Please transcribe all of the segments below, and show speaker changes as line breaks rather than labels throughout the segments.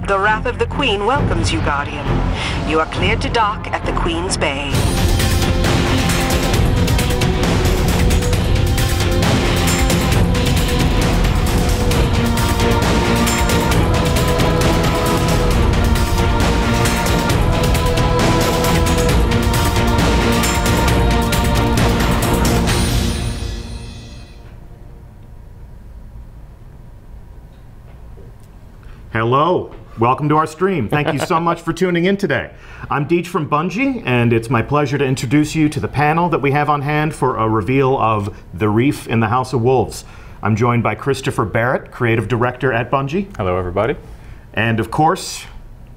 The Wrath of the Queen welcomes you, Guardian. You are cleared to dock at the Queen's Bay.
Hello, welcome to our stream. Thank you so much for tuning in today. I'm DeeJ from Bungie, and it's my pleasure to introduce you to the panel that we have on hand for a reveal of The Reef in the House of Wolves. I'm joined by Christopher Barret, Creative Director at Bungie.
Hello, everybody.
And of course,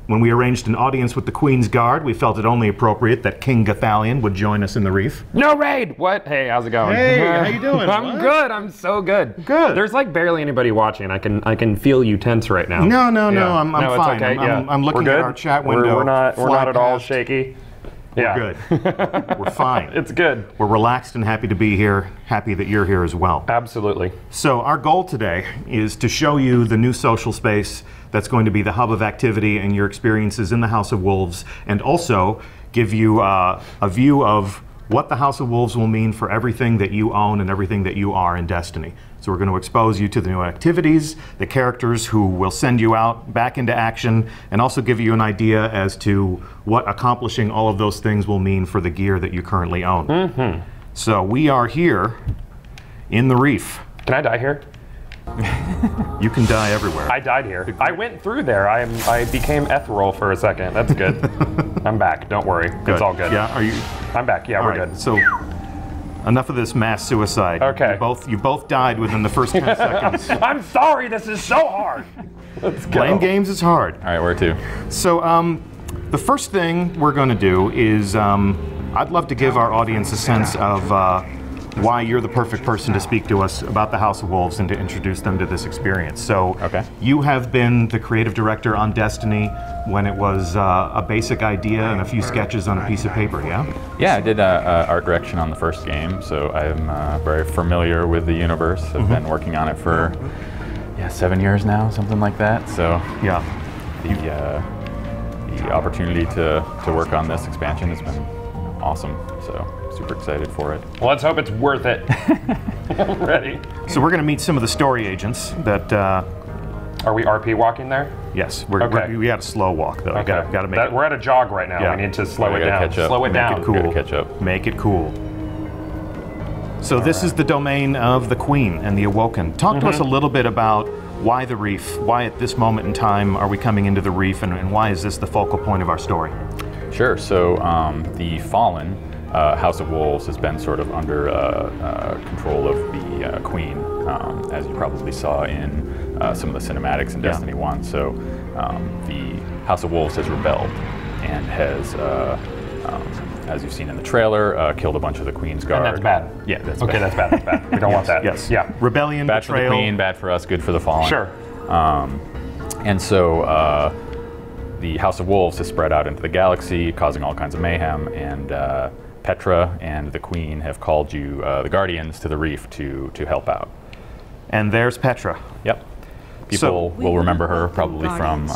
when we arranged an audience with the Queen's Guard, we felt it only appropriate that King Gothalion would join us in the Reef.
No raid! What? Hey, how's it going?
Hey, how you doing?
I'm good. I'm so good.
Good.
There's like barely anybody watching. I can feel you tense right now.
No,
Yeah.
I'm
no,
fine.
It's okay.
I'm looking at our chat window.
We're not at all
past.
shaky.
We're good. We're fine.
It's good.
We're relaxed and happy to be here. Happy that you're here as well.
Absolutely.
So our goal today is to show you the new social space that's going to be the hub of activity and your experiences in the House of Wolves, and also give you a view of what the House of Wolves will mean for everything that you own and everything that you are in Destiny. So we're going to expose you to the new activities, the characters who will send you out back into action, and also give you an idea as to what accomplishing all of those things will mean for the gear that you currently own.
Mm-hmm.
So we are here in the Reef.
Can I die here?
You can die everywhere.
I died here. I went through there. I became ethereal for a second. That's good. I'm back. Don't worry.
Good.
It's all good.
Yeah. Are you?
I'm back. Yeah, we're good.
So enough of this mass suicide.
Okay.
You both died within the first 10 seconds.
I'm sorry. This is so hard. Let's go.
Playing games is hard.
All right, where to?
So the first thing we're going to do is I'd love to give our audience a sense of why you're the perfect person to speak to us about the House of Wolves and to introduce them to this experience. So you have been the creative director on Destiny when it was a basic idea and a few sketches on a piece of paper, yeah?
Yeah, I did art direction on the first game, so I'm very familiar with the universe. I've been working on it for 7 years now, something like that. So
yeah,
the opportunity to work on this expansion has been awesome. So super excited for it.
Well, let's hope it's worth it. I'm ready.
So we're going to meet some of the story agents that...
Are we RP walking there?
Yes, we got a slow walk though.
Okay.
Got to make it.
We're at a jog right now.
Yeah.
We need to slow it
gotta
down.
catch up.
Slow it
Make
down.
it cool. Gotta catch up.
Make it cool. So this is the domain of the Queen and the Awoken. Talk to us a little bit about why the Reef. Why at this moment in time are we coming into the Reef, and why is this the focal point of our story?
Sure. So the Fallen House of Wolves has been sort of under control of the Queen, as you probably saw in some of the cinematics in Destiny 1. So the House of Wolves has rebelled and has, as you've seen in the trailer, killed a bunch of the Queen's Guard.
And that's bad.
Yeah, that's
okay,
bad.
that's bad. We don't want that.
Yes.
Yeah.
Rebellion,
bad
betrayal.
for the Queen, bad for us, good for the Fallen.
Sure.
And so the House of Wolves has spread out into the galaxy, causing all kinds of mayhem, and Petra and the Queen have called you, the Guardians, to the Reef to help out.
And there's Petra.
Yep. People will remember her probably from,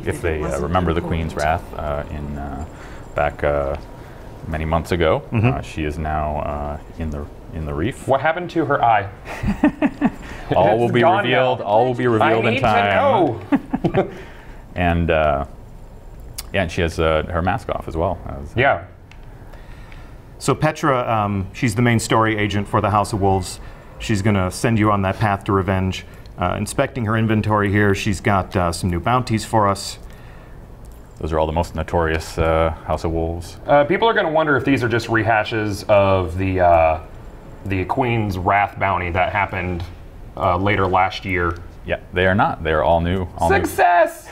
if they remember the Queen's Wrath back many months ago. She is now in the Reef.
What happened to her eye?
All will be revealed. All will be revealed in time.
I need to know.
And yeah, and she has her mask off as well.
Yeah.
So Petra, she's the main story agent for the House of Wolves. She's going to send you on that path to revenge. Inspecting her inventory here, she's got some new bounties for us.
Those are all the most notorious House of Wolves.
People are going to wonder if these are just rehashes of the Queen's Wrath bounty that happened later last year.
Yeah, they are not. They are all new.
Success!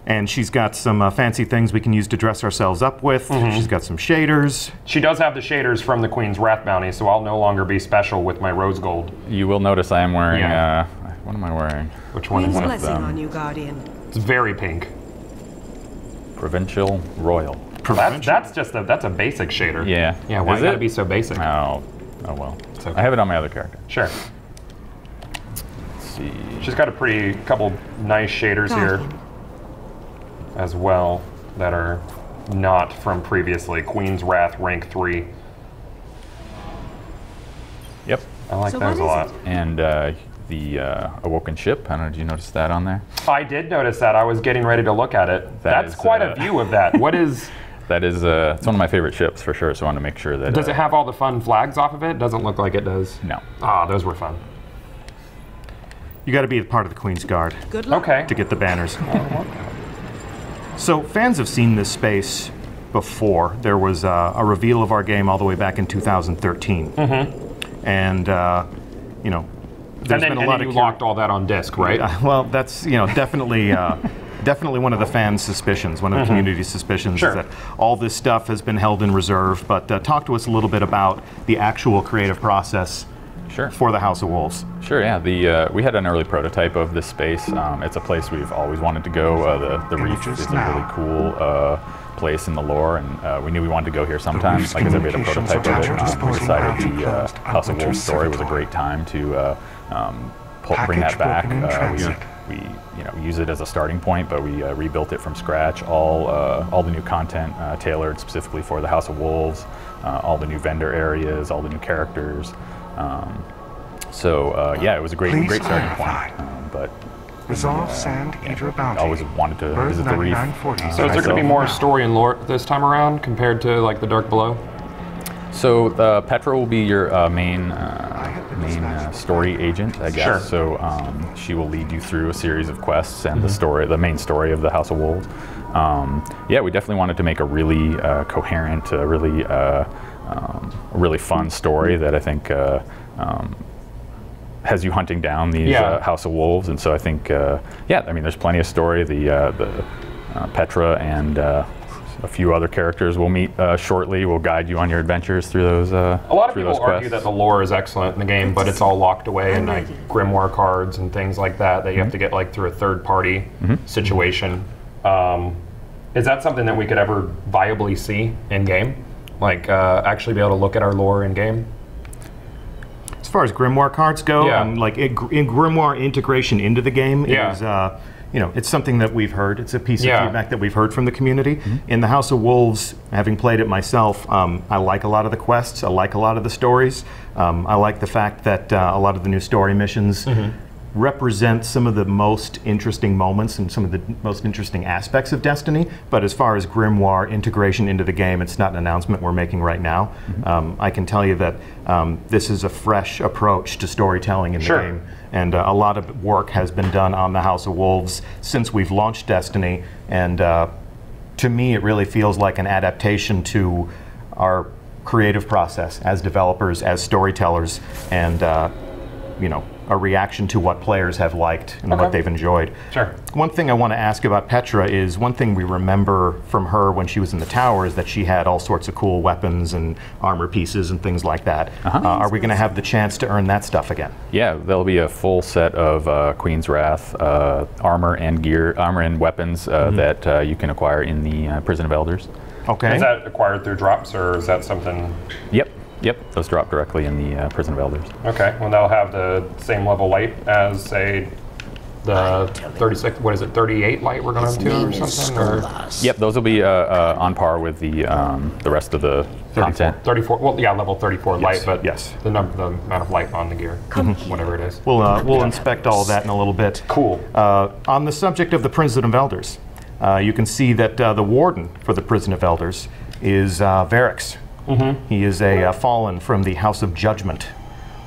And she's got some fancy things we can use to dress ourselves up with. She's got some shaders.
She does have the shaders from the Queen's Wrath bounty, so I'll no longer be special with my rose gold.
You will notice I am wearing, what am I wearing?
Which one is
Queen's
it?
blessing on you, Guardian.
It's very pink.
Provincial Royal.
That's just that's a basic shader.
Yeah.
Yeah, why
Is
gotta
it?
be so basic?
Oh well.
It's okay.
I have it on my other character.
Sure.
see.
She's got a couple nice shaders here as well that are not from previously. Queen's Wrath rank 3.
Yep.
I like those a lot.
And the Awoken Ship, I don't know, did you notice that on there?
I did notice that. I was getting ready to look at it. That's quite a view of that. What is...
That is, it's one of my favorite ships for sure, so I want to make sure that...
Does it have all the fun flags off of it? Doesn't look like it does.
No.
Ah, those were fun.
You got to be a part of the Queen's Guard.
Good luck.
Okay.
To get the banners. So fans have seen this space before. There was a reveal of our game all the way back in 2013. Mm-hmm. And, you know, there's been a lot of...
you locked all that on disc, right?
Well, that's, you know, definitely... Definitely one of the fans' suspicions, one of the community's suspicions is that all this stuff has been held in reserve. But talk to us a little bit about the actual creative process for the House of Wolves.
Sure, yeah. We had an early prototype of this space. It's a place we've always wanted to go. The Reef is a really cool place in the lore, and we knew we wanted to go here sometime. Like I said, we had a prototype of it. We decided the House of Wolves story was a great time to bring that back. We use it as a starting point, but we rebuilt it from scratch. All the new content tailored specifically for the House of Wolves, all the new vendor areas, all the new characters. Yeah, it was a great starting point. But
Resolve Sand Eater Bounty.
Always wanted to visit the Reef.
So is there going to be more story and lore this time around compared to like the Dark Below?
So Petra will be your main story agent, I guess. Sure. So she will lead you through a series of quests and the main story of the House of Wolves. Yeah, we definitely wanted to make a really coherent, really fun story that I think has you hunting down these House of Wolves. And so I think, yeah, I mean, there's plenty of story. The Petra and a few other characters we'll meet shortly will guide you on your adventures through those
A lot of people argue that the lore is excellent in the game, but it's all locked away in like grimoire cards and things like that you have to get like through a third-party situation. Is that something that we could ever viably see in-game? Like actually be able to look at our lore in-game?
As far as grimoire cards go, like in grimoire integration into the game is... you know, it's something that we've heard. It's a piece of feedback that we've heard from the community. In the House of Wolves, having played it myself, I like a lot of the quests. I like a lot of the stories. I like the fact that a lot of the new story missions represent some of the most interesting moments and some of the most interesting aspects of Destiny. But as far as grimoire integration into the game, it's not an announcement we're making right now. I can tell you that this is a fresh approach to storytelling in the game. And a lot of work has been done on the House of Wolves since we've launched Destiny. And to me, it really feels like an adaptation to our creative process as developers, as storytellers, and you know, a reaction to what players have liked and what they've enjoyed. One thing I want to ask about Petra is one thing we remember from her when she was in the tower is that she had all sorts of cool weapons and armor pieces and things like that. Are we going to have the chance to earn that stuff again? Yeah, there'll be a full set of Queen's Wrath armor and weapons that you can acquire in the Prison of Elders.
Okay. Is that acquired through drops, or is that something?
Yep, those drop directly in the Prison of Elders. Okay,
well they'll have the same level light as, say, the 36, what is it, 38 light we're going to or something? Or?
Yep, those will be on par with the rest of the content.
34, well, yeah, level 34 light, but the amount of light on the gear, whatever it is.
We'll inspect all of that in a little bit.
Cool.
On the subject of the Prison of Elders, you can see that the warden for the Prison of Elders is Varix. He is a fallen from the House of Judgment.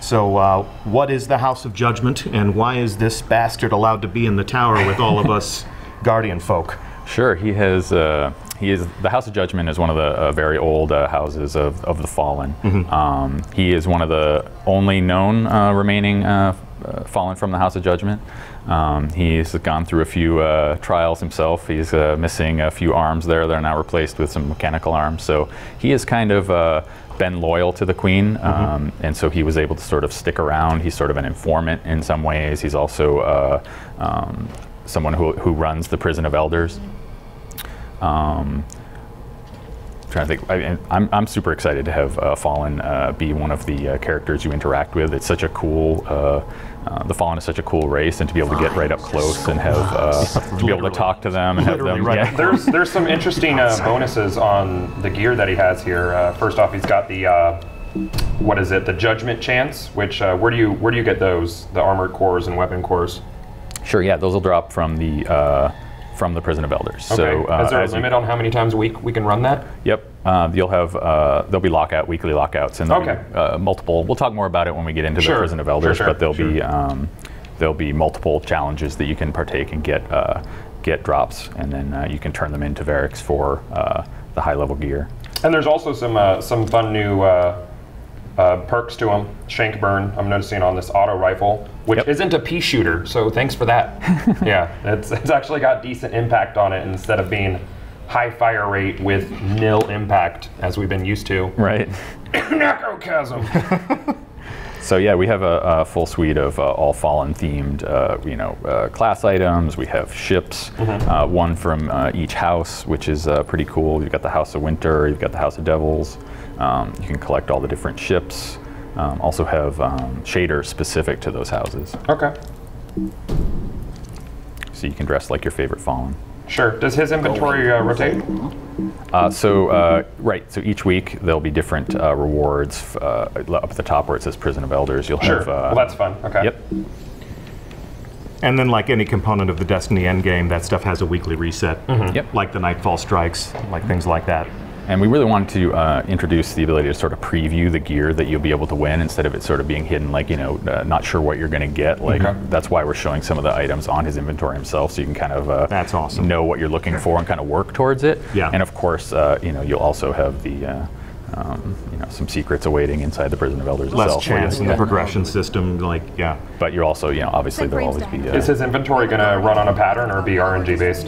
So what is the House of Judgment, and why is this bastard allowed to be in the tower with all of us Guardian folk?
Sure, he is the House of Judgment is one of the very old houses of the Fallen. He is one of the only known remaining Fallen from the House of Judgment. He's gone through a few trials himself. He's missing a few arms there. They're now replaced with some mechanical arms. So he has kind of been loyal to the Queen, and so he was able to sort of stick around. He's sort of an informant in some ways. He's also someone who runs the Prison of Elders. trying to think. I'm super excited to have Fallen be one of the characters you interact with. It's such a cool. The Fallen is such a cool race, and to be able to get right up close and have to be able to talk to them and have them.
Right.
Yeah.
There's some interesting bonuses on the gear that he has here. First off, he's got the what is it? The Judgment Chance. Which where do you get those? The armored cores and weapon cores.
Sure. Yeah, those will drop from the Prison of Elders.
Okay.
So,
is there a limit on how many times a week we can run that?
Yep. You'll have there'll be weekly lockouts, and there'll be, multiple. We'll talk more about it when we get into the Prison of Elders, but there'll be multiple challenges that you can partake and get drops, and then you can turn them into Variks for the high level gear.
And there's also some fun new perks to them. Shank burn. I'm noticing on this auto rifle, which isn't a pea shooter, so thanks for that. Yeah, it's actually got decent impact on it instead of being high fire rate with nil impact as we've been used to.
Right.
Necrochasm.
So yeah, we have a full suite of all Fallen themed, class items. We have ships, one from each house, which is pretty cool. You've got the House of Winter, you've got the House of Devils. You can collect all the different ships. Also have shaders specific to those houses.
Okay.
So you can dress like your favorite Fallen.
Sure. Does his inventory rotate?
So each week there'll be different rewards up at the top where it says Prison of Elders. You'll have.
Well, that's fun. Okay.
Yep.
And then, like any component of the Destiny endgame, that stuff has a weekly reset.
Yep.
Like the Nightfall strikes, like things like that.
And we really wanted to introduce the ability to sort of preview the gear that you'll be able to win instead of it sort of being hidden, like, not sure what you're going to get. Like, that's why we're showing some of the items on his inventory himself, so you can kind of
that's awesome.
know what you're looking for and kind of work towards it.
Yeah.
And of course, you'll also have the some secrets awaiting inside the Prison of Elders
Less
itself.
chance in the progression system,
But you're also, obviously there'll always be.
Is his inventory going to run on a pattern or be RNG based?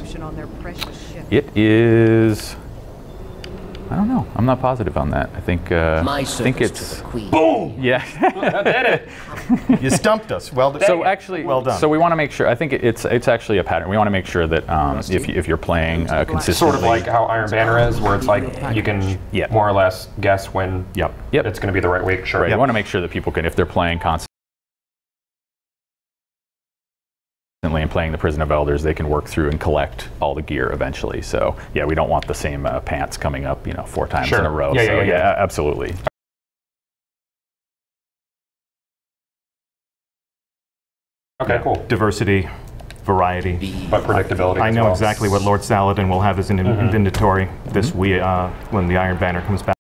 It is. I don't know. I'm not positive on that. I think it's
Boom!
Yeah.
I did it.
You stumped us. Well done.
So actually,
well done.
So we want to make sure. I think it's actually a pattern. We want to make sure that if you're playing consistently,
Sort of like how Iron Banner is, where it's like you can more or less guess when it's going to be the right week. Sure.
Right. We want to make sure that people can, if they're playing constantly and playing the Prison of Elders, they can work through and collect all the gear eventually. So yeah, we don't want the same pants coming up 4 times in a row. Yeah, absolutely.
Okay, cool.
Diversity, variety.
But predictability.
I
as
know
well.
exactly what Lord Saladin will have as an inventory this week when the Iron Banner comes back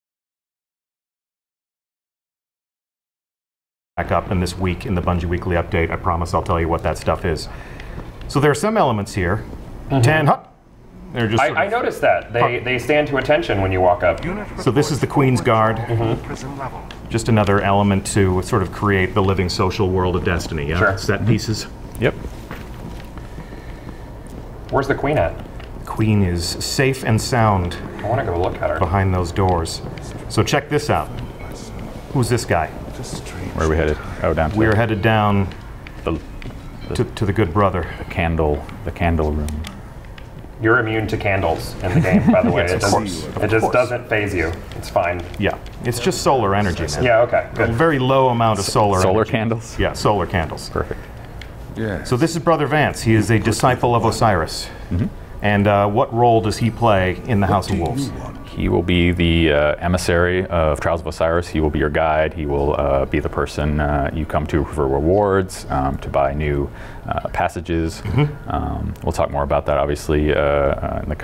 up in this week in the Bungie Weekly Update. I promise I'll tell you what that stuff is. So there are some elements here. 10, they're just
I noticed that. They stand to attention when you walk up.
So this is the Queen's Guard.
Prison level.
Just another element to sort of create the living social world of Destiny. Yeah?
Sure.
Set pieces.
Yep.
Where's the Queen at?
Queen is safe and sound
I want to go look at her.
behind those doors. So check this out. Who's this guy?
Where are we headed? Oh, down to
We're headed down
the
to the good brother.
candle room.
You're immune to candles in the game, by the way.
Yes,
It just doesn't phase you. It's fine.
Yeah, it's just solar energy, man.
Yeah, okay,
A
good.
very low amount of solar energy.
Candles?
Yeah, solar candles.
Perfect.
Yeah.
So this is Brother Vance. He is a disciple of Osiris. And what role does he play in the House of Wolves?
He will be the emissary of Trials of Osiris. He will be your guide. He will be the person you come to for rewards, to buy new passages. We'll talk more about that, obviously, in the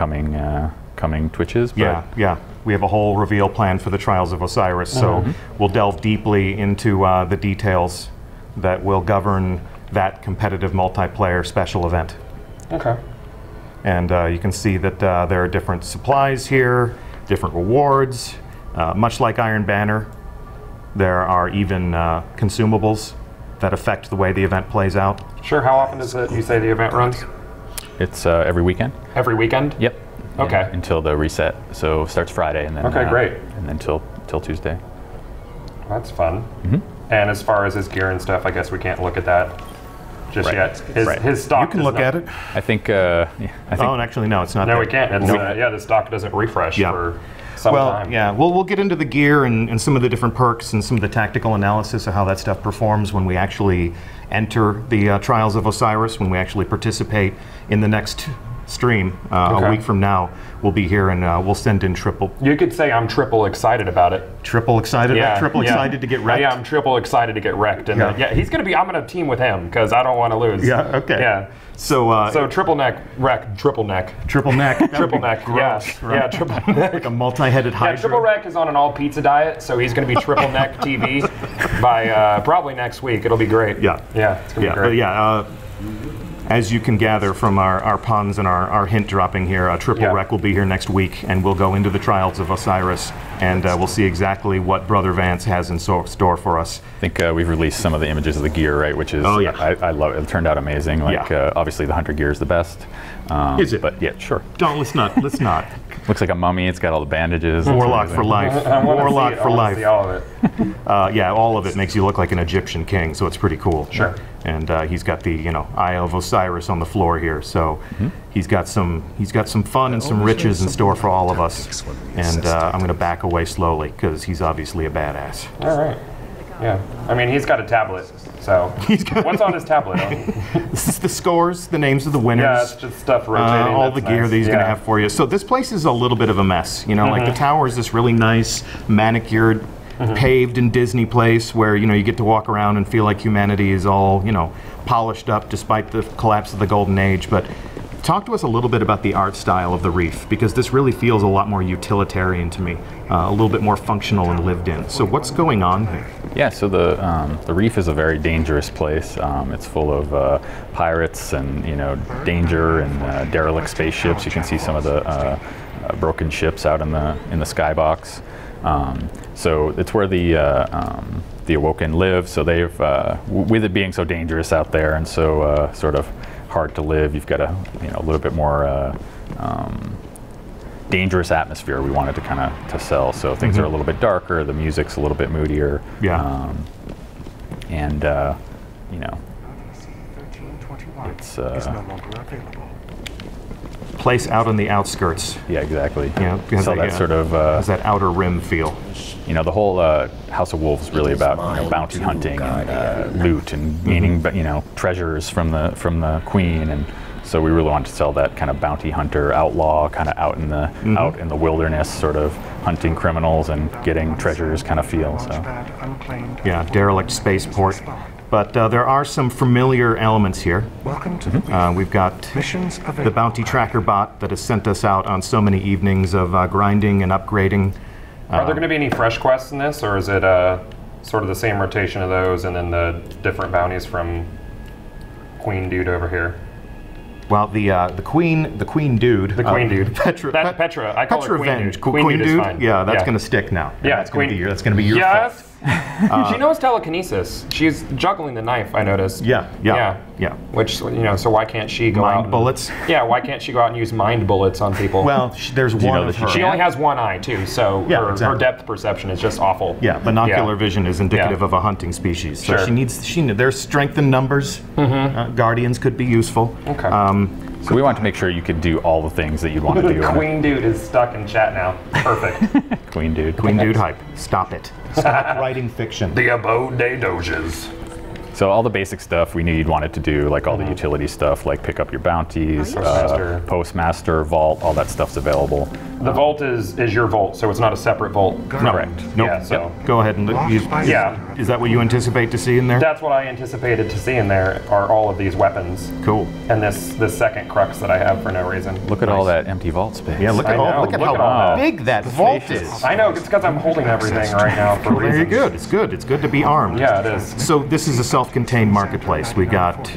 coming Twitches. But
Yeah. We have a whole reveal plan for the Trials of Osiris, so we'll delve deeply into the details that will govern that competitive multiplayer special event.
Okay.
And you can see that there are different supplies here, different rewards. Much like Iron Banner, there are even consumables that affect the way the event plays out.
Sure, how often does you say the event runs?
It's every weekend.
Every weekend?
Yep.
Okay.
Yeah, until the reset. So it starts Friday and then
Okay, great.
And then till Tuesday.
That's fun. And as far as his gear and stuff, I guess we can't look at that just
Right.
yet.
Right.
His stock
You can
does
look
not-
at it.
I think
Oh, and actually, no, it's not
No,
there.
we can't. It's, the stock doesn't refresh
Yeah.
for sometime.
Well, yeah, we'll get into the gear and some of the different perks and some of the tactical analysis of how that stuff performs when we actually enter the Trials of Osiris, when we actually participate in the next stream a week from now. We'll be here and we'll send in Triple.
You could say I'm triple excited about it.
Triple excited?
Yeah,
Triple excited to get wrecked?
Yeah, I'm triple excited to get wrecked. And he's going to be, I'm going to team with him because I don't want to lose.
Yeah, okay.
Yeah.
So
triple neck wreck, triple neck.
Triple neck.
Triple neck,
gross,
yeah.
right?
Yeah, triple neck.
Like a multi-headed hydra.
Yeah, Triple Wreck is on an all pizza diet, so he's going to be Triple Neck TV by probably next week. It'll be great.
Yeah.
Yeah, it's going to be great.
But yeah, as you can gather from our puns and our hint dropping here, Triple Wreck will be here next week, and we'll go into the Trials of Osiris, and we'll see exactly what Brother Vance has in store for us.
I think we've released some of the images of the gear, right? Which is, I love it. It turned out amazing. Like, obviously the hunter gear is the best.
Is it?
But yeah, sure.
Let's not.
Looks like a mummy. It's got all the bandages.
Warlock for life. Warlock for life.
See all of it.
Yeah, all of it makes you look like an Egyptian king, so it's pretty cool.
Sure.
And he's got the Eye of Osiris on the floor here, so he's got some fun and some riches in store for all of us. And I'm going to back away slowly because he's obviously a badass.
All right. Yeah. I mean, he's got a tablet, so what's on his tablet?
This is the scores, the names of the winners.
Yeah, it's just stuff rotating.
All the gear that he's going to have for you. So this place is a little bit of a mess. Like the tower is this really nice, manicured, paved in Disney place where you get to walk around and feel like humanity is all polished up despite the collapse of the golden age. But talk to us a little bit about the art style of the reef, because this really feels a lot more utilitarian to me, a little bit more functional and lived in. So what's going on here?
Yeah, so the reef is a very dangerous place. It's full of pirates and danger and derelict spaceships. You can see some of the broken ships out in the skybox. So it's where the Awoken live. So they've, with it being so dangerous out there and so sort of hard to live, you've got a little bit more dangerous atmosphere we wanted to kind of to sell. So things are a little bit darker. The music's a little bit moodier.
Yeah.
And it's
place out on the outskirts.
Yeah, exactly.
So
that sort of
has that outer rim feel.
The whole House of Wolves is really about bounty hunting and loot and gaining treasures from the queen, and so we really wanted to sell that kind of bounty hunter outlaw kind of out in the wilderness, sort of hunting criminals and getting treasures kind of feel. So
yeah, derelict spaceport. But there are some familiar elements here.
Welcome to the
we've got the bounty tracker bot that has sent us out on so many evenings of grinding and upgrading.
Are there going to be any fresh quests in this, or is it sort of the same rotation of those and then the different bounties from Queen Dude over here?
Well, the queen dude.
The Queen Dude.
Petra.
Petra. I call her Queen Dude.
Queen
Dude is fine.
Yeah, that's going to stick now.
Yeah,
that's going to be your.
Yes. She knows telekinesis. She's juggling the knife, I noticed.
Yeah.
Which, so why can't she go out?
Mind bullets?
Yeah, why can't she go out and use mind bullets on people?
Well, there's one of her.
She only has one eye, too, so her depth perception is just awful.
Yeah, binocular vision is indicative of a hunting species. So there's strength in numbers. Guardians could be useful.
Okay.
So we wanted to make sure you could do all the things that you'd want to do.
Queen Dude is stuck in chat now. Perfect.
Queen Dude.
Queen Dude hype. Stop it. Stop writing fiction.
The abode des doges.
So all the basic stuff we knew you'd wanted to do, like all the utility stuff, like pick up your bounties, Postmaster, Vault, all that stuff's available.
The Vault is your Vault, so it's not a separate Vault.
Correct.
Nope.
Yeah, so.
Go ahead and is that what you anticipate to see in there?
That's what I anticipated to see in there are all of these weapons.
Cool.
And this second crux that I have for no reason.
Look at all that empty vault space.
Yeah, look at how big that vault is.
I know, it's because I'm holding everything right now for reasons.
Very good. It's good. It's good to be armed.
Yeah, it is.
So this is a self-contained marketplace. We got,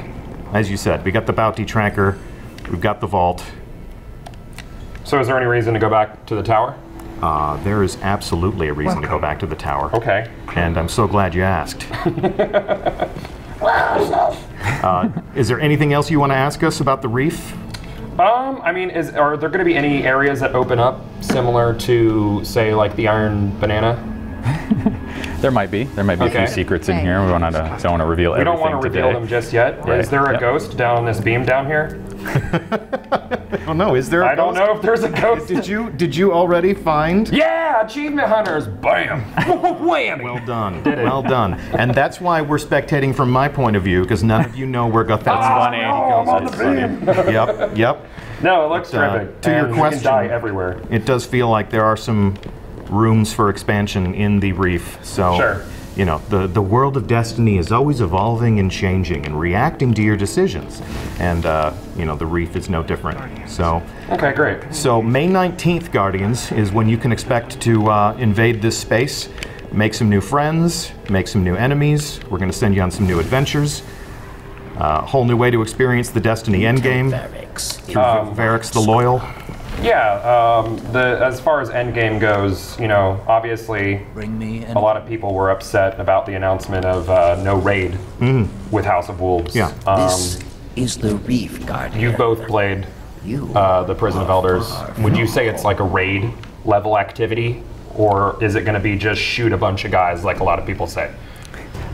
as you said, we got the bounty tracker. We've got the vault.
So is there any reason to go back to the tower?
There is absolutely a reason to go back to the tower.
Okay.
And I'm so glad you asked. Is there anything else you want to ask us about the reef?
I mean, are there going to be any areas that open up similar to, say, like the Iron Banana?
There might be a few secrets in here. We don't want to reveal everything.
We don't want to reveal them just yet.
Right.
Is there a ghost down on this beam down here?
Oh no, is there a
I don't
ghost?
know if there's a ghost.
Did you already find?
Yeah, achievement hunters. Bam. Whammy.
Well done. Well done. And that's why we're spectating from my point of view, because none of you know where Gothalion
funny.
I'm on the beam.
Yep.
No, it looks terrific.
To your
And
question,
you can die everywhere.
It does feel like there are some rooms for expansion in the reef. So,
Sure.
you know, the world of Destiny is always evolving and changing and reacting to your decisions. And, you know, the reef is no different. So,
Okay, great.
so May 19th, Guardians, is when you can expect to invade this space, make some new friends, make some new enemies. We're going to send you on some new adventures. A whole new way to experience the Destiny endgame. Varric's the Loyal.
Yeah, as far as endgame goes, you know, obviously a lot of people were upset about the announcement of no raid with House of Wolves.
Yeah.
This is the Reef Guardian.
You both played
You
the Prison of Elders. Would you say it's like a raid level activity, or is it going to be just shoot a bunch of guys like a lot of people say?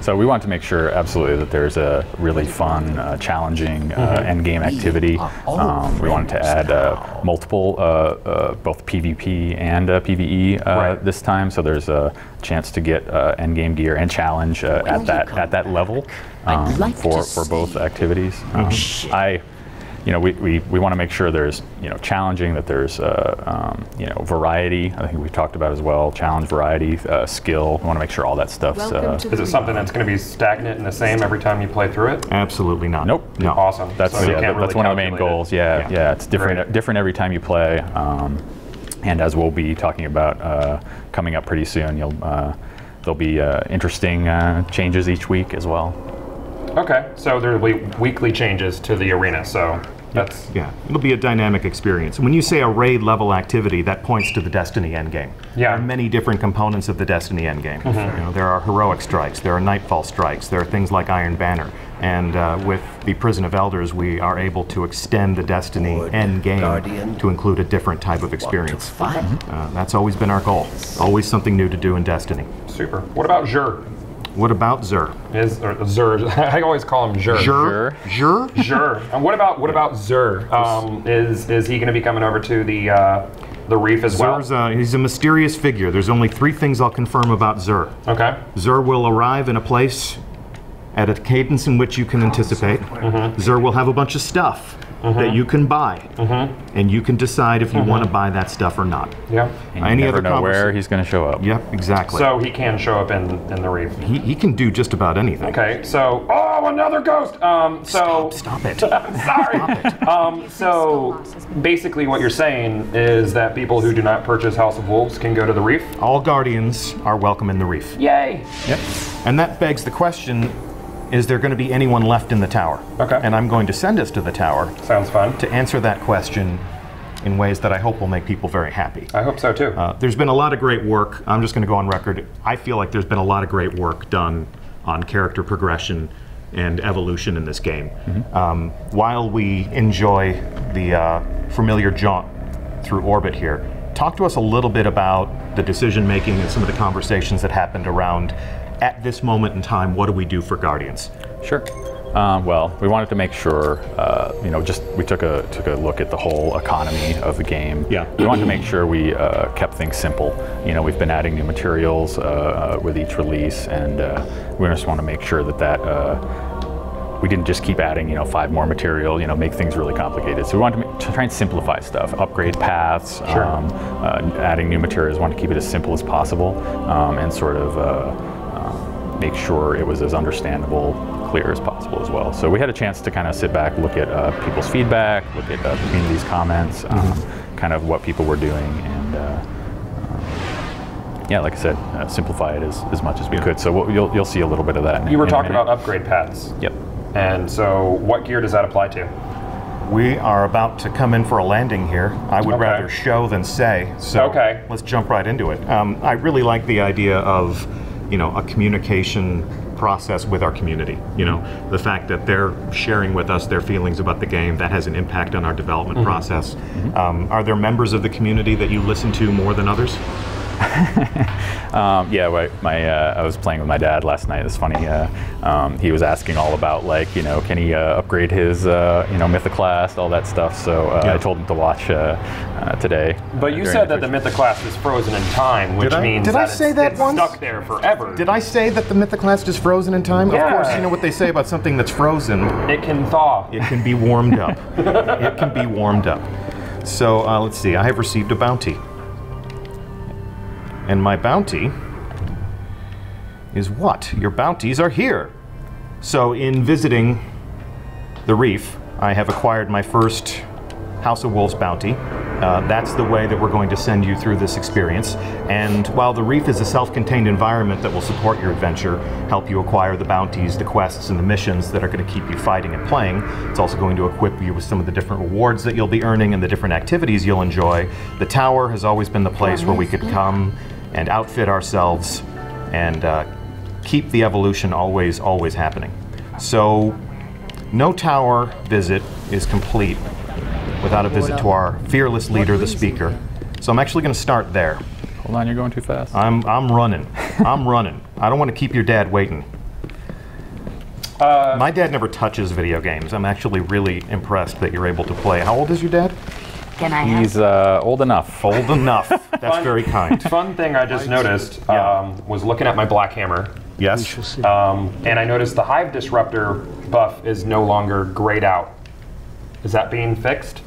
So we want to make sure absolutely that there's a really fun, challenging end game activity. We wanted to add multiple, both PvP and PvE this time. So there's a chance to get end game gear and challenge at that level for both activities. We want to make sure there's challenging, that there's variety. I think we talked about as well, challenge, variety, skill. We want to make sure all that stuff's.
Is it something that's going to be stagnant and the same every time you play through it?
Absolutely not.
Nope.
No.
Awesome.
That's
So you can't
that's
really
one of the main
calculate it.
goals. Yeah. It's different
Great.
different every time you play. And as we'll be talking about coming up pretty soon, there'll be interesting changes each week as well.
Okay, so there will be weekly changes to the arena, so that's...
Yeah, it'll be a dynamic experience. When you say a raid level activity, that points to the Destiny endgame.
Yeah.
There are many different components of the Destiny endgame. There are heroic strikes, there are nightfall strikes, there are things like Iron Banner. And with the Prison of Elders, we are able to extend the Destiny endgame to include a different type of experience. That's always been our goal. Always something new to do in Destiny.
Super. What about Xur?
What about Xur?
Xur. I always call him Xur.
Xur?
Xur. And what about Xur? Is he going to be coming over to the reef as well?
Xur's he's a mysterious figure. There's only 3 things I'll confirm about Xur.
Okay.
Xur will arrive in a place at a cadence in which you can anticipate. Xur will have a bunch of stuff that you can buy, and you can decide if you want to buy that stuff or not.
Yeah.
And
Any
you never
other
know where he's going to show up.
Yep, exactly.
So he can show up in the reef.
he can do just about anything.
Okay. So another ghost.
Stop it.
Sorry. So basically, what you're saying is that people who do not purchase House of Wolves can go to the reef.
All Guardians are welcome in the reef.
Yay.
Yep. And that begs the question, is there going to be anyone left in the tower?
Okay.
And I'm going to send us to the tower
Sounds fun.
to answer that question in ways that I hope will make people very happy.
I hope so too.
There's been a lot of great work. I'm just going to go on record. I feel like there's been a lot of great work done on character progression and evolution in this game. While we enjoy the familiar jaunt through orbit here, talk to us a little bit about the decision making and some of the conversations that happened around, at this moment in time, what do we do for Guardians?
Sure. Well, we wanted to make sure, we took a look at the whole economy of the game.
Yeah.
We wanted to make sure we kept things simple. We've been adding new materials with each release, and we just want to make sure that we didn't just keep adding, 5 more material, make things really complicated. So we wanted to try and simplify stuff, upgrade paths, adding new materials. We wanted to keep it as simple as possible, and sort of make sure it was as understandable, clear as possible as well. So we had a chance to kind of sit back, look at people's feedback, look at the community's comments, kind of what people were doing, and like I said, simplify it as much as we could. So you'll see a little bit of that.
You were talking about upgrade paths.
Yep.
And so what gear does that apply to?
We are about to come in for a landing here. I would rather show than say, so let's jump right into it. I really like the idea of a communication process with our community. The fact that they're sharing with us their feelings about the game, that has an impact on our development process. Are there members of the community that you listen to more than others?
Yeah, I was playing with my dad last night. It's funny. He was asking all about, like, you know, can he upgrade his, you know, Mythoclast, all that stuff. So I told him to watch today.
But you said that the Mythoclast is frozen in time, which means
did I say that
it's
once?
stuck there forever.
Did I say that the Mythoclast is frozen in time?
Yeah.
Of course, you know what they say about something that's frozen.
It can thaw.
It can be warmed up. It can be warmed up. So let's see. I have received a bounty. And my bounty is what? Your bounties are here. So in visiting the reef, I have acquired my first House of Wolves bounty. That's the way that we're going to send you through this experience. And while the reef is a self-contained environment that will support your adventure, help you acquire the bounties, the quests, and the missions that are going to keep you fighting and playing, it's also going to equip you with some of the different rewards that you'll be earning and the different activities you'll enjoy. The tower has always been the place where we could come and outfit ourselves and keep the evolution always happening. So no tower visit is complete without a visit to our fearless leader, the speaker. So I'm actually going to start there.
Hold on, you're going too fast.
I'm running. I'm running. I don't want to keep your dad waiting. My dad never touches video games. I'm actually really impressed that you're able to play. How old is your dad?
Can I have?
He's old enough.
Old enough. That's very kind.
Fun thing I just noticed was looking at my Black Hammer.
Yes.
And I noticed the Hive Disruptor buff is no longer grayed out. Is that being fixed?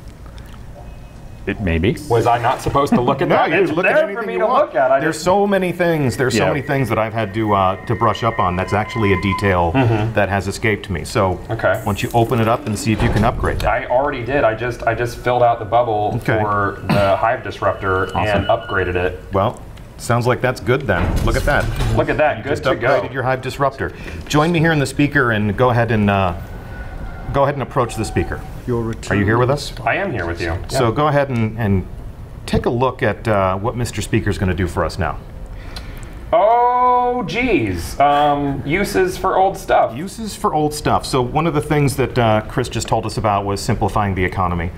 It may be.
Was I not supposed to look at that?
No,
It's
you look at
there
anything
for me
you
to
want.
look at.
There's so many things. There's so
Yeah.
many things that I've had to brush up on. That's actually a detail that has escaped me. So
Okay.
why don't you open it up and see if you can upgrade that?
I already did. I just filled out the bubble
Okay.
for the Hive Disruptor and upgraded it.
Well, sounds like that's good then. Look at that.
Look at that. Good
Just
to go.
upgraded your Hive Disruptor. Join me here in the speaker and go ahead and approach the speaker. Are you here with us?
I am here with you.
So go ahead and take a look at what Mr. Speaker's going to do for us now.
Oh, geez. Uses for old stuff.
Uses for old stuff. So one of the things that Chris just told us about was simplifying the economy.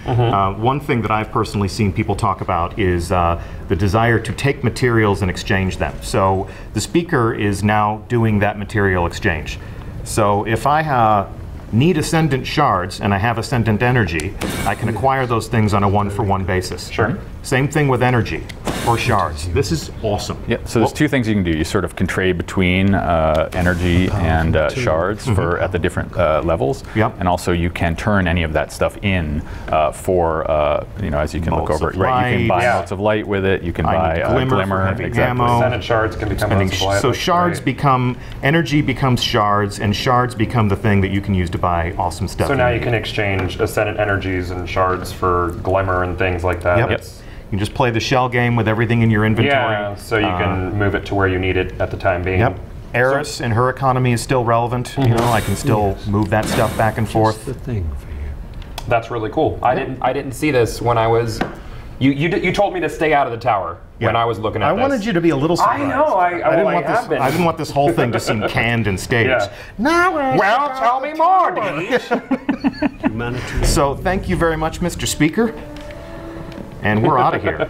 One thing that I've personally seen people talk about is the desire to take materials and exchange them. So the speaker is now doing that material exchange. So if I need ascendant shards and I have ascendant energy, I can acquire those things on a one-for-one basis.
Sure.
Same thing with energy or shards. This is awesome.
Yeah, so there's two things you can do. You sort of can trade between energy and shards for at the different levels.
Yep.
And also you can turn any of that stuff in for, you know, as you can look
Bolts
over
of
it. Right, you can
light.
buy
Yeah.
bolts of light with it. You can
I
buy
need glimmer for heavy
exactly.
ammo.
Ascendant shards can become multiplied.
So
That's
shards
great.
become, energy becomes shards, and shards become the thing that you can use to buy awesome stuff.
So now you can exchange ascendant energies and shards for glimmer and things like that.
Yep.
It's-
You can just play the shell game with everything in your inventory.
Yeah, so you can move it to where you need it at the time being.
Yep. Eris and her economy is still relevant. You know, I can still move that stuff back and forth.
The thing for you.
That's really cool. I didn't see this when I was. You told me to stay out of the tower when
Yeah.
I was looking at
I
this.
wanted you to be a little surprised.
I know. I have been.
I didn't want this whole thing to seem canned and staged.
Yeah.
Now,
Well, tell me more, DeeJ.
Humanity.
so thank you very much, Mr. Speaker. And we're out of here.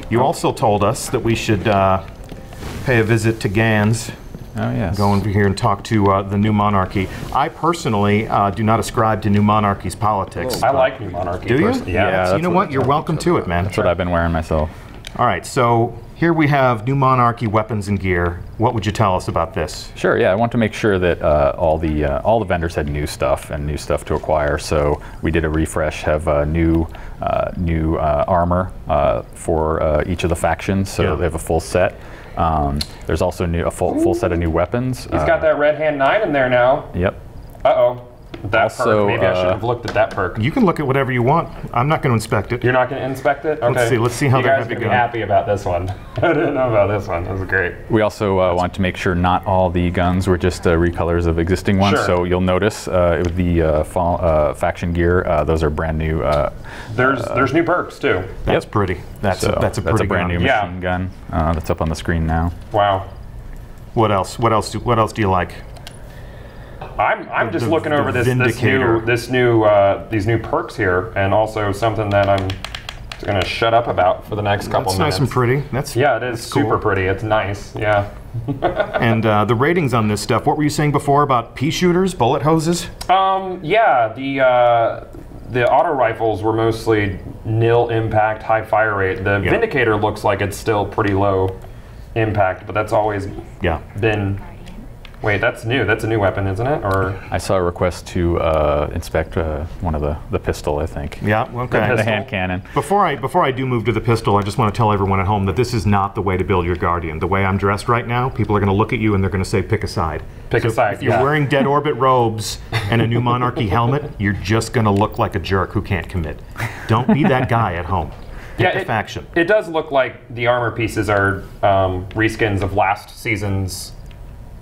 You also told us that we should pay a visit to Gans.
Oh, yes.
Go over here and talk to the New Monarchy. I personally do not ascribe to New Monarchy's politics.
I like New Monarchy.
Do you?
personally.
Yeah,
Yeah.
So you
that's
know
what-
what? You're welcome to it, man.
That's what I've been wearing myself.
All right, so here we have New Monarchy weapons and gear. What would you tell us about this?
Sure. Yeah, I want to make sure that all the vendors had new stuff and new stuff to acquire. So we did a refresh, have new armor for each of the factions. So
Yeah.
they have a full set. There's also a full set of new weapons.
He's got that red hand 9 in there now.
Yep.
Uh-oh. That
Also,
perk. Maybe I should have looked at that perk.
You can look at whatever you want. I'm not going to inspect it.
You're not going to inspect it? Okay.
Let's see how
you
they're
guys
gonna
are
be
going to be
going.
happy about this one. I didn't know about this one. This is great.
We also want to make sure not all the guns were just recolors of existing ones.
Sure.
So you'll notice with the faction gear, those are brand new.
There's new perks too.
That's pretty. That's
So
a pretty
brand
gun.
new
Yeah.
machine gun that's up on the screen now.
Wow.
What else? What else do you like?
I'm just
The-
looking
the
over these
Vindicator.
new perks here, and also something that I'm It's going to shut up about for the next couple
That's
minutes.
nice and pretty. That's
Yeah, it is
that's cool.
super pretty. It's nice. Yeah.
And the ratings on this stuff, what were you saying before about pea shooters, bullet hoses?
Yeah, the auto rifles were mostly nil impact, high fire rate. The Vindicator looks like it's still pretty low impact, but that's always been. Wait, that's new. That's a new weapon, isn't it? Or
I saw a request to inspect one of the pistol, I think.
Yeah, okay.
The hand cannon.
Before I do move to the pistol, I just want to tell everyone at home that this is not the way to build your Guardian. The way I'm dressed right now, people are going to look at you and they're going to say, pick a side.
Pick a side,
If you're wearing Dead Orbit robes and a New Monarchy helmet, you're just going to look like a jerk who can't commit. Don't be that guy at home. Pick a faction.
It does look like the armor pieces are reskins of last season's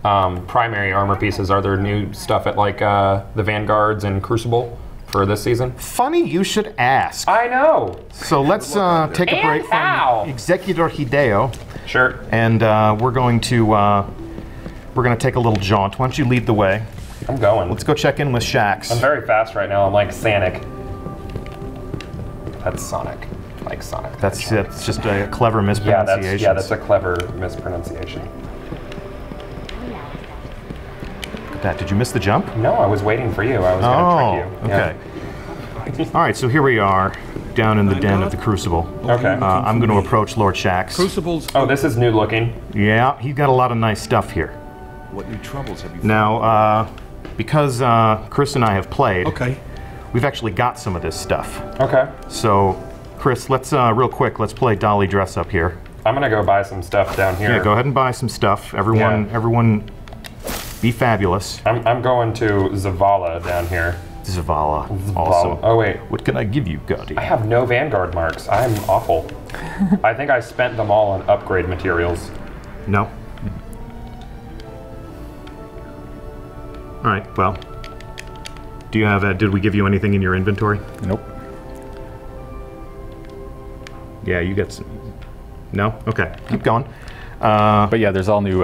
primary armor pieces. Are there new stuff at like the Vanguards and Crucible for this season?
Funny you should ask.
I know.
So let's take a break from Executor Hideo.
Sure.
And we're going to take a little jaunt. Why don't you lead the way?
I'm going.
Let's go check in with Shax.
I'm very fast right now. I'm like Sonic. That's Sonic. Like Sonic.
That's it. It's just a clever mispronunciation.
Yeah, that's a clever mispronunciation.
Did you miss the jump?
No, I was waiting for you. I was going to trick you.
Okay. All right, so here we are, down in the den of the Crucible.
Okay.
I'm going to approach Lord Shax.
Crucibles.
Oh, this is new looking.
Yeah, he's got a lot of nice stuff here.
What new troubles have you found?
Now, because Chris and I have played, we've actually got some of this stuff.
Okay.
So, Chris, let's real quick, let's play Dolly Dress Up here.
I'm going to go buy some stuff down here.
Yeah, go ahead and buy some stuff. Everyone. Be fabulous.
I'm going to Zavala down here.
Zavala. Awesome.
Oh, wait.
What can I give you, Gotti?
I have no Vanguard marks. I'm awful. I think I spent them all on upgrade materials.
No. All right, well. Do you have, did we give you anything in your inventory?
Nope.
Yeah, you got some. No? Okay, keep going.
But yeah, there's all new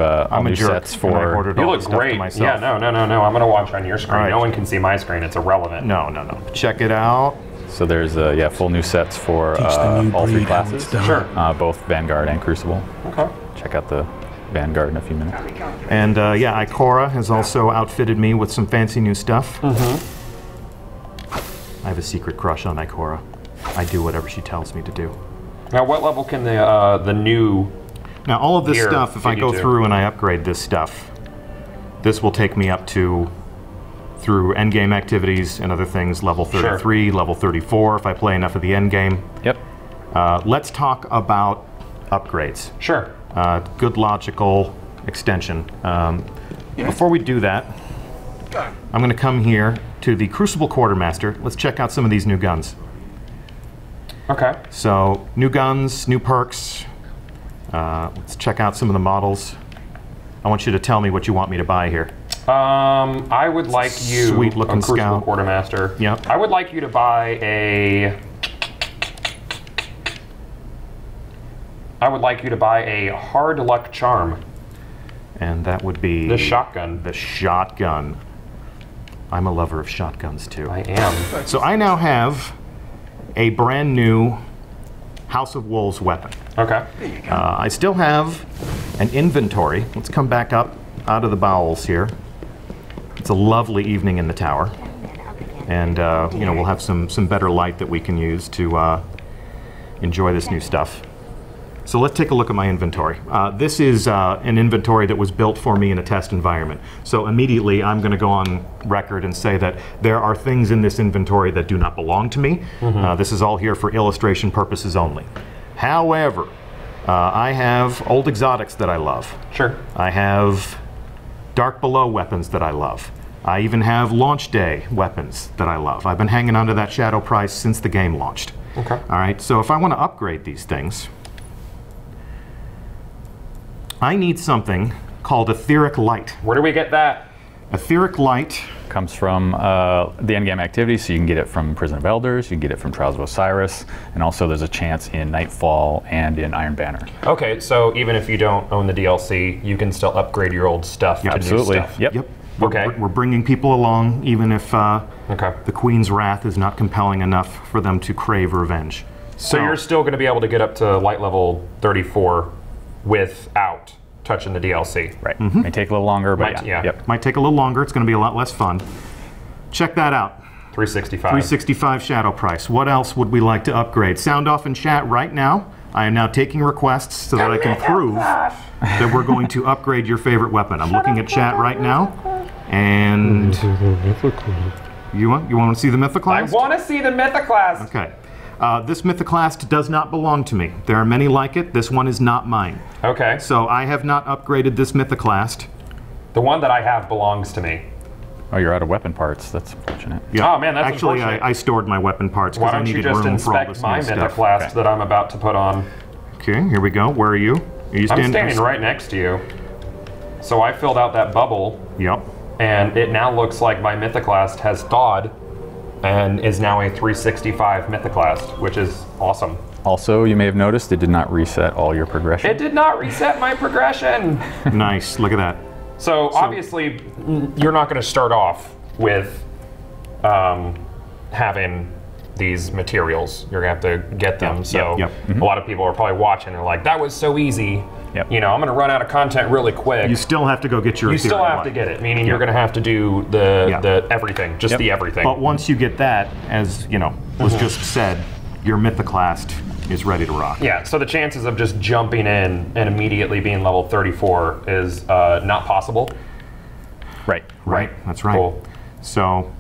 sets for.
You look great. Yeah, no. I'm going to watch on your screen.
Right.
No one can see my screen. It's irrelevant.
No. Check it out.
So there's full new sets for all three classes.
Sure.
Both Vanguard and Crucible.
Okay.
Check out the Vanguard in a few minutes.
And Ikora has also outfitted me with some fancy new stuff. I have a secret crush on Ikora. I do whatever she tells me to do.
Now, what level can the new...
Now, all of this
Here,
stuff, if I go through and I upgrade this stuff, this will take me up to, through endgame activities and other things, level 33, level 34, if I play enough of the endgame.
Yep.
Let's talk about upgrades.
Sure.
Good logical extension. Before we do that, I'm going to come here to the Crucible Quartermaster. Let's check out some of these new guns.
Okay.
So, new guns, new perks. Let's check out some of the models. I want you to tell me what you want me to buy here.
I would like you,
sweet looking
Crucible
scout.
Quartermaster.
Yep.
I would like you to buy a hard luck charm.
And that would be
The shotgun.
The shotgun. I'm a lover of shotguns too.
I am.
So I now have a brand new House of Wolves weapon.
Okay.
I still have an inventory. Let's come back up out of the bowels here. It's a lovely evening in the tower. And we'll have some better light that we can use to enjoy this new stuff. So let's take a look at my inventory. This is an inventory that was built for me in a test environment. So immediately I'm going to go on record and say that there are things in this inventory that do not belong to me. This is all here for illustration purposes only. However, I have old exotics that I love.
Sure.
I have Dark Below weapons that I love. I even have Launch Day weapons that I love. I've been hanging on to that Shadow price since the game launched.
Okay.
All right, so if I want to upgrade these things, I need something called Etheric Light.
Where do we get that?
Etheric Light
comes from the endgame activity, so you can get it from Prison of Elders, you can get it from Trials of Osiris, and also there's a chance in Nightfall and in Iron Banner.
Okay, so even if you don't own the DLC, you can still upgrade your old stuff to
Absolutely.
new stuff.
Yep.
Okay.
We're bringing people along, even if the Queen's wrath is not compelling enough for them to crave revenge.
So you're still going to be able to get up to light level 34 without touching the DLC.
Right. May take a little longer, but
Might take a little longer. It's going to be a lot less fun. Check that out.
365.
365 shadow price. What else would we like to upgrade? Sound off in chat right now. I am now taking requests so that I can prove that we're going to upgrade your favorite weapon. I'm looking at chat right now, and you want to see the Mythoclast?
I want to see the Mythoclast.
Okay. This Mythoclast does not belong to me. There are many like it. This one is not mine.
Okay.
So I have not upgraded this Mythoclast.
The one that I have belongs to me.
Oh, you're out of weapon parts. That's unfortunate.
Yeah.
Oh man, that's
actually
unfortunate.
I stored my weapon parts because I needed room for all this
inspect my
new stuff.
Mythoclast that I'm about to put on?
Okay, here we go. Where are you? Are you
I'm standing right next to you. So I filled out that bubble.
Yep.
And it now looks like my Mythoclast has thawed and is now a 365 Mythoclast, which is awesome.
Also, you may have noticed it did not reset all your progression.
It did not reset my progression.
Nice. Look at that.
So obviously, you're not going to start off with having these materials. You're going to have to get them. So a lot of people are probably watching and are like, that was so easy. You know, I'm going to run out of content really quick.
You still have to go get your.
You still have to get it, meaning you're going to have to do the everything, just the everything.
But once you get that, as you know, was just said, your Mythoclast is ready to rock.
Yeah, so the chances of just jumping in and immediately being level 34 is not possible.
Right. That's right.
Cool.
So,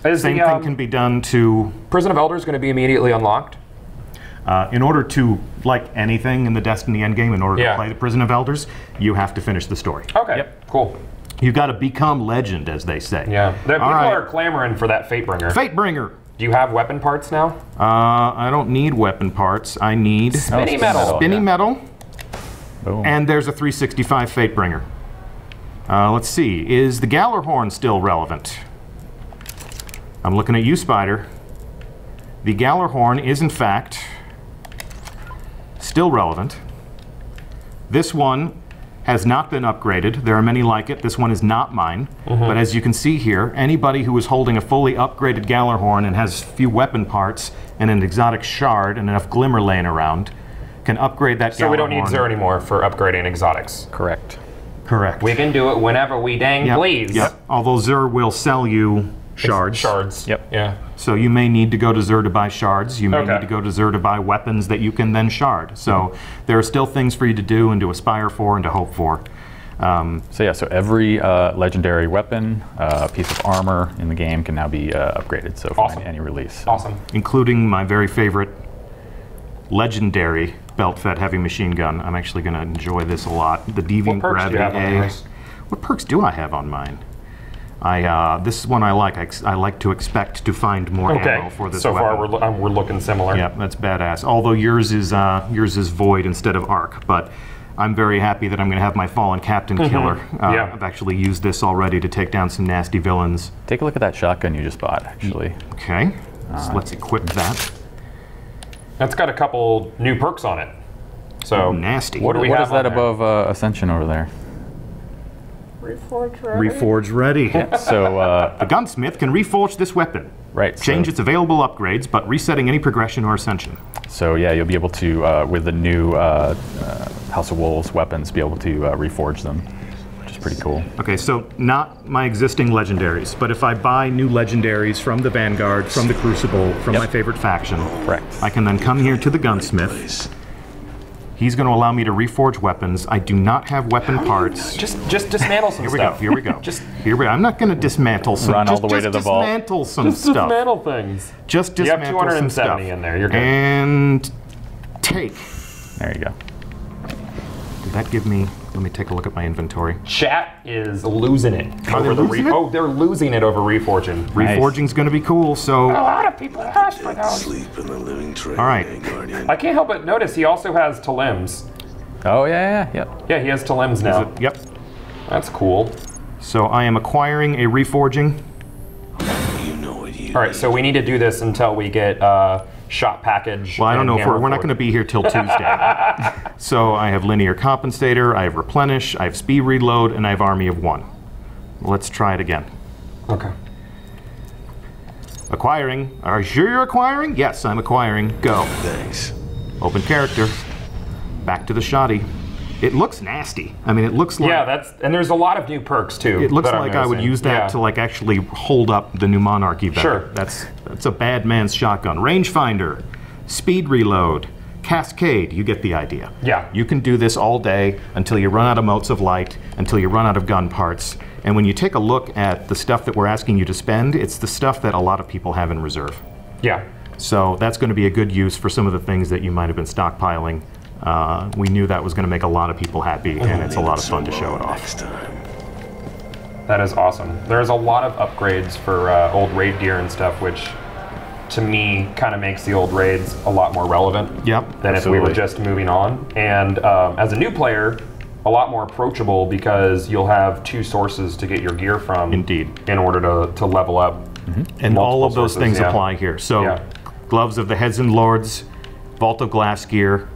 same thing can be done to...
Prison of Elders going to be immediately unlocked?
In order to, like anything in the Destiny endgame, in order to play the Prison of Elders, you have to finish the story.
Okay, cool.
You've got to become legend, as they say.
Yeah, people are clamoring for that Fatebringer.
Fatebringer!
Do you have weapon parts now?
I don't need weapon parts. I need...
Spinny metal.
Spinny metal.
Boom.
And there's a 365 Fatebringer. Let's see. Is the Gallarhorn still relevant? I'm looking at you, Spider. The Gallarhorn is, in fact, still relevant. This one has not been upgraded. There are many like it. This one is not mine. But as you can see here, anybody who is holding a fully upgraded Gallarhorn and has few weapon parts and an exotic shard and enough glimmer laying around can upgrade that Gallarhorn.
So we don't need Xur anymore for upgrading exotics.
Correct.
Correct.
We can do it whenever we please.
Yep. Although Xur will sell you shards.
Shards.
Yep.
Yeah.
So you may need to go to Xur to buy shards. You may need to go to Xur to buy weapons that you can then shard. So there are still things for you to do and to aspire for and to hope for.
So every legendary weapon, piece of armor in the game can now be upgraded. So for any release.
Awesome.
Including my very favorite legendary belt-fed heavy machine gun. I'm actually going to enjoy this a lot. The Deviant Gravity A. What perks do I have on mine? This is one I like. I like to expect to find more ammo for this weapon.
So far, we're looking similar.
Yeah, that's badass. Although yours is void instead of arc, but I'm very happy that I'm going to have my Fallen Captain Killer. I've actually used this already to take down some nasty villains.
Take a look at that shotgun you just bought, actually.
Okay, so let's equip that.
That's got a couple new perks on it. So
nasty.
What do we have
is that above Ascension over there?
Reforge ready.
Reforge ready.
So
the gunsmith can reforge this weapon.
Right.
Change its available upgrades, but resetting any progression or ascension.
So yeah, you'll be able to, with the new House of Wolves weapons, be able to reforge them, which is pretty cool.
Okay, so not my existing legendaries, but if I buy new legendaries from the Vanguard, from the Crucible, from my favorite faction, I can then come here to the gunsmith. He's going to allow me to reforge weapons. I do not have weapon parts.
Just dismantle some stuff.
Here we go. Here we go. I'm not going to dismantle some.
Run all the way to the vault.
Dismantle some
just
stuff.
Dismantle things.
Just dismantle
you have 270
some stuff.
in there. You're good.
And take.
There you go.
Did that give me? Let me take a look at my inventory.
Chat is losing it.
Are they losing it?
Oh, they're losing it over reforging.
Reforging's going to be cool. So
a lot of people ask for those.
Sleep in the living train.
All right.
I can't help but notice he also has Talims.
Oh yeah.
Yeah, he has Talims now.
Yep.
That's cool.
So I am acquiring a reforging.
You know what you
All right, so we need to do this until we get shot package.
Well, I don't know if we're not going to be here till Tuesday. So I have linear compensator, I have replenish, I have speed reload, and I have army of one. Let's try it again.
Okay.
Acquiring. Are you sure you're acquiring? Yes, I'm acquiring. Go.
Thanks.
Open character. Back to the shoddy. It looks nasty. I mean, it looks like...
Yeah, and there's a lot of new perks, too.
It looks like I would use that to, like, actually hold up the new Monarchy better.
Sure.
That's a bad man's shotgun. Rangefinder. Speed reload. Cascade. You get the idea.
Yeah.
You can do this all day until you run out of motes of light, until you run out of gun parts. And when you take a look at the stuff that we're asking you to spend, it's the stuff that a lot of people have in reserve.
Yeah.
So that's going to be a good use for some of the things that you might have been stockpiling. We knew that was going to make a lot of people happy, and it's a lot of fun to show it off.
Next time.
That is awesome. There's a lot of upgrades for old raid gear and stuff, which to me kind of makes the old raids a lot more relevant than if we were just moving on. And as a new player, a lot more approachable because you'll have 2 sources to get your gear from.
Indeed.
In order to level up.
And all of those things apply here. So, Gloves of the Heads and Lords, Vault of Glass gear,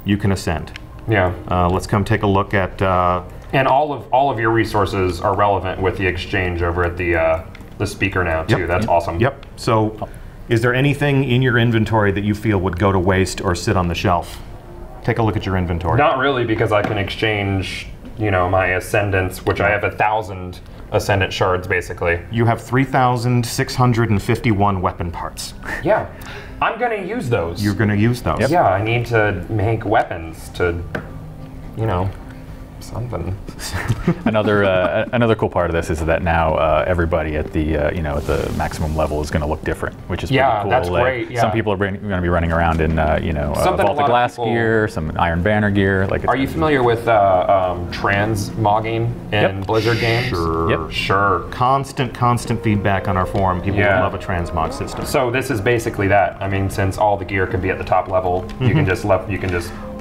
you can ascend.
Yeah.
Let's come take a look at...
and all of your resources are relevant with the exchange over at the speaker now, too. That's awesome.
Yep. So, is there anything in your inventory that you feel would go to waste or sit on the shelf? Take a look at your inventory.
Not really, because I can exchange, you know, my ascendants, which I have 1,000 ascendant shards, basically.
You have 3,651 weapon parts.
Yeah. I'm going to use those.
You're going to use those.
Yep. Yeah, I need to make weapons to, you know, something.
Another cool part of this is that now everybody at the you know, at the maximum level is going to look different, which is pretty cool.
That's great. Yeah.
Some people are going to be running around in you know, Vault of Glass gear, some Iron Banner gear. Like,
are you familiar with transmogging in Blizzard games?
Sure.
Sure.
Constant feedback on our forum. People love a transmog system.
So this is basically that. I mean, since all the gear can be at the top level, you can just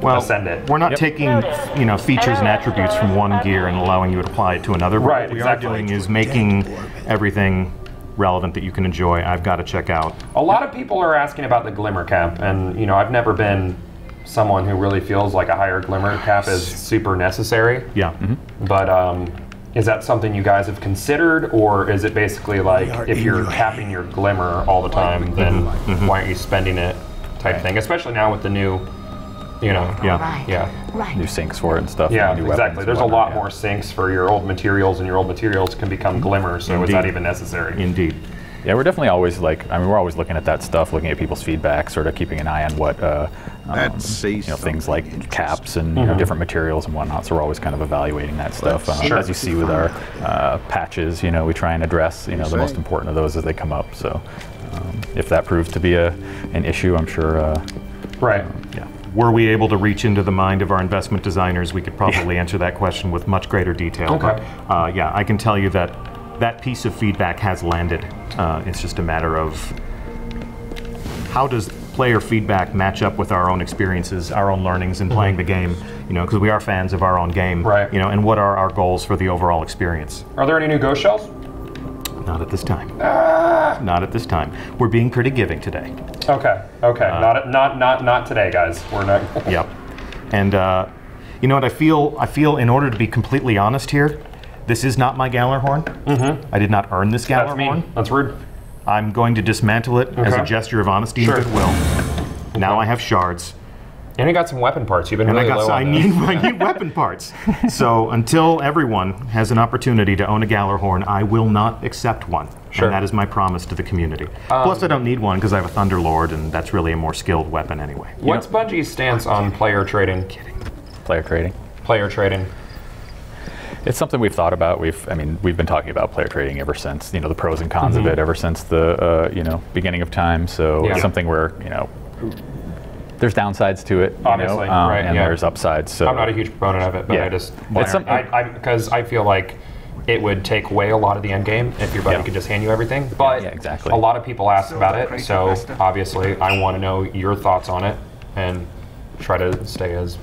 ascend it.
We're not taking, you know, features and attributes from one gear and allowing you to apply it to another.
Right,
what we are doing is making everything relevant that you can enjoy. I've got to check out.
A lot of people are asking about the glimmer cap, and you know, I've never been someone who really feels like a higher glimmer cap is super necessary.
Yeah.
But is that something you guys have considered, or is it basically like if you're capping your glimmer all the time, then why aren't you spending it type thing? Especially now with the new, you know,
new sinks for it and stuff.
Yeah,
and new
exactly. There's a lot more sinks for your old materials, and your old materials can become glimmer, so it's not even necessary.
Indeed.
Yeah, we're definitely always like, I mean, we're always looking at that stuff, looking at people's feedback, sort of keeping an eye on what, you know, things like caps and you know, different materials and whatnot. So we're always kind of evaluating that stuff. As you see with our patches, you know, we try and address, you know, the most important of those as they come up. So if that proves to be an issue, I'm sure.
Were we able to reach into the mind of our investment designers, we could probably answer that question with much greater detail.
Okay.
But, yeah, I can tell you that that piece of feedback has landed. It's just a matter of how does player feedback match up with our own experiences, our own learnings in playing the game, you know, because we are fans of our own game,
right?
You know, and what are our goals for the overall experience?
Are there any new ghost shells?
Not at this time. Not at this time. We're being pretty giving today.
Okay. Okay. Not today, guys. We're not.
Yep. And you know what I feel? I feel, in order to be completely honest here, this is not my Gallarhorn. I did not earn this Gallarhorn.
That's rude.
I'm going to dismantle it as a gesture of honesty and goodwill. Now I have shards.
And you got some weapon parts. You've been really low on those.
I need weapon parts. So until everyone has an opportunity to own a Gallarhorn, I will not accept one.
Sure.
And that is my promise to the community. Plus, I don't need one because I have a Thunderlord, and that's really a more skilled weapon anyway.
What's Bungie's stance on player trading?
Player trading.
Player trading.
It's something we've thought about. We've been talking about player trading ever since, you know, the pros and cons of it ever since the you know, beginning of time. So it's something where, you know, there's downsides to it,
obviously, right?
And there's upsides. So
I'm not a huge proponent of it, but I just because I feel like it would take away a lot of the end game if your buddy could just hand you everything. But
exactly.
A lot of people ask about it, so obviously I want to know your thoughts on it and try to stay as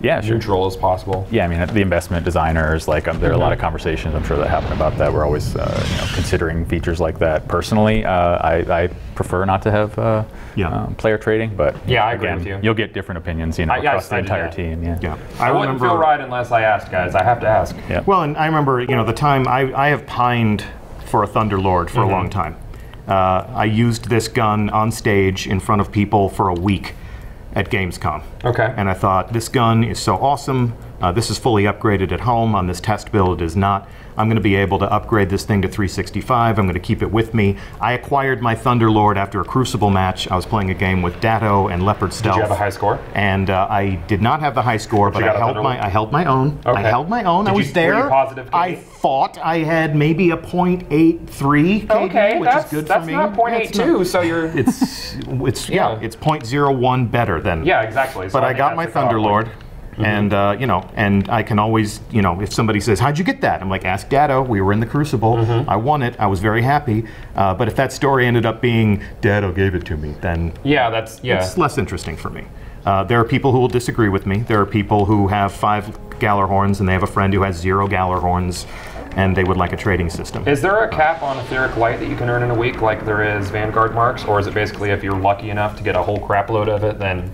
neutral as possible.
Yeah, I mean, the investment designers, like, there are a lot of conversations I'm sure that happen about that. We're always you know, considering features like that. Personally, I prefer not to have player trading, but
I agree with you.
You'll get different opinions, you know, across the entire team.
I wouldn't feel right unless I asked, guys. I have to ask.
Well, and I remember, you know, the time I have pined for a Thunderlord for a long time. I used this gun on stage in front of people for a week at Gamescom.
Okay.
And I thought, this gun is so awesome. This is fully upgraded at home. On this test build, it is not. I'm going to be able to upgrade this thing to 365. I'm going to keep it with me. I acquired my Thunderlord after a Crucible match. I was playing a game with Datto and Leopard Stealth.
Did you have a high score?
And I did not have the high score, but I held my own.
Okay.
I held my own. I was there.
Were you positive,
I thought I had maybe a .83 KD,
okay,
which is good for me.
That's not .82, so you're...
It's it's .01 better than.
Yeah, exactly. So
but I got my Thunderlord. And and I can always, if somebody says, "How'd you get that?" I'm like, "Ask Datto. We were in the Crucible. I won it. I was very happy." But if that story ended up being Datto gave it to me, then it's less interesting for me. There are people who will disagree with me. There are people who have 5 Gallarhorns and they have a friend who has 0 Gallarhorns, and they would like a trading system.
Is there a cap on Etheric Light that you can earn in a week, like there is Vanguard marks, or is it basically if you're lucky enough to get a whole crap load of it, then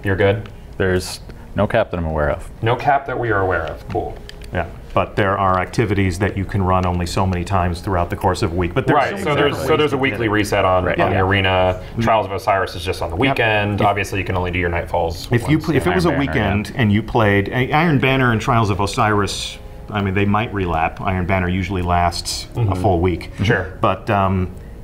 you're good?
There's no cap that I'm aware of.
No cap that we are aware of. Cool.
Yeah, but there are activities that you can run only so many times throughout the course of a week. But
there's a weekly reset on the arena. Trials of Osiris is just on the weekend. Obviously, you can only do your Nightfalls.
If it was a weekend and you played Iron Banner and Trials of Osiris, I mean, they might relap. Iron Banner usually lasts a full week.
Sure.
But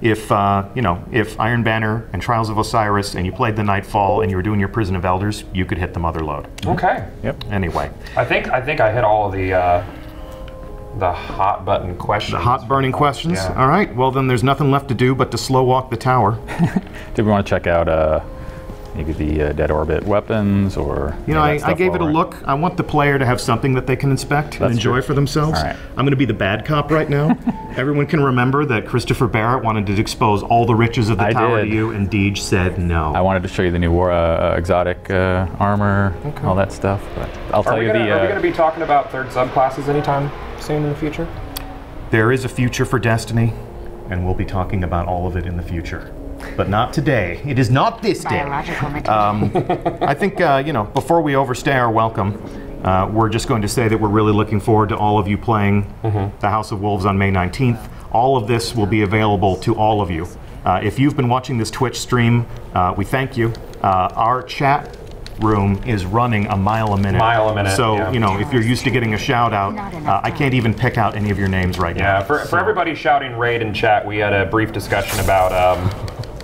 if Iron Banner and Trials of Osiris and you played the Nightfall and you were doing your Prison of Elders, you could hit the Mother Load.
Okay.
Yep. Anyway.
I think I hit all of the hot button questions.
The hot burning questions?
Yeah.
All right. Well, then there's nothing left to do but to slow walk the tower.
Did we want to check out maybe the Dead Orbit weapons or...
I gave it a look. I want the player to have something that they can inspect and enjoy for themselves.
All right.
I'm going to be the bad cop right now. Everyone can remember that Christopher Barrett wanted to expose all the riches of the tower to you, and DeeJ said no.
I wanted to show you the new exotic armor, all that stuff. But I'll tell you
Are we going to be talking about third subclasses anytime soon in the future?
There is a future for Destiny, and we'll be talking about all of it in the future. But not today. It is not this day. I think, before we overstay our welcome, we're just going to say that we're really looking forward to all of you playing the House of Wolves on May 19th. All of this will be available to all of you. If you've been watching this Twitch stream, we thank you. Our chat room is running a mile a minute. So, if you're used to getting a shout out, I can't even pick out any of your names right now.
Yeah, for everybody shouting raid in chat, we had a brief discussion about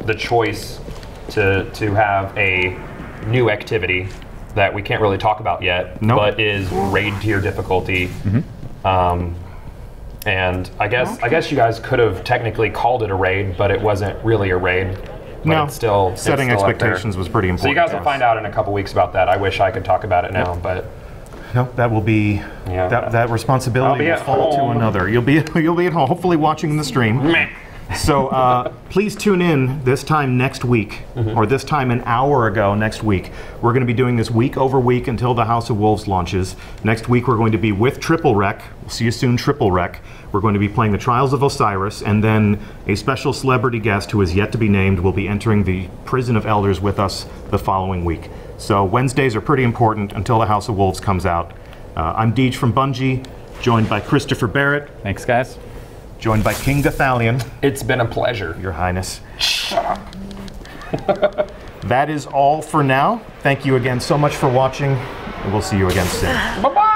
the choice to have a new activity that we can't really talk about yet, but is raid tier difficulty. And I guess you guys could have technically called it a raid, but it wasn't really a raid. But it's still
setting expectations was pretty important.
So you guys will find out in a couple weeks about that. I wish I could talk about it now, but
no, that will be that responsibility will fall to another. You'll be at home, hopefully watching the stream. So please tune in this time next week, or this time an hour ago next week. We're going to be doing this week over week until the House of Wolves launches. Next week we're going to be with Triple Rec. We'll see you soon, Triple Rec. We're going to be playing the Trials of Osiris, and then a special celebrity guest who is yet to be named will be entering the Prison of Elders with us the following week. So Wednesdays are pretty important until the House of Wolves comes out. I'm DeeJ from Bungie, joined by Christopher Barret.
Thanks, guys.
Joined by King Gothalion.
It's been a pleasure.
Your Highness. Shut up. That is all for now. Thank you again so much for watching, and we'll see you again soon.
Bye-bye.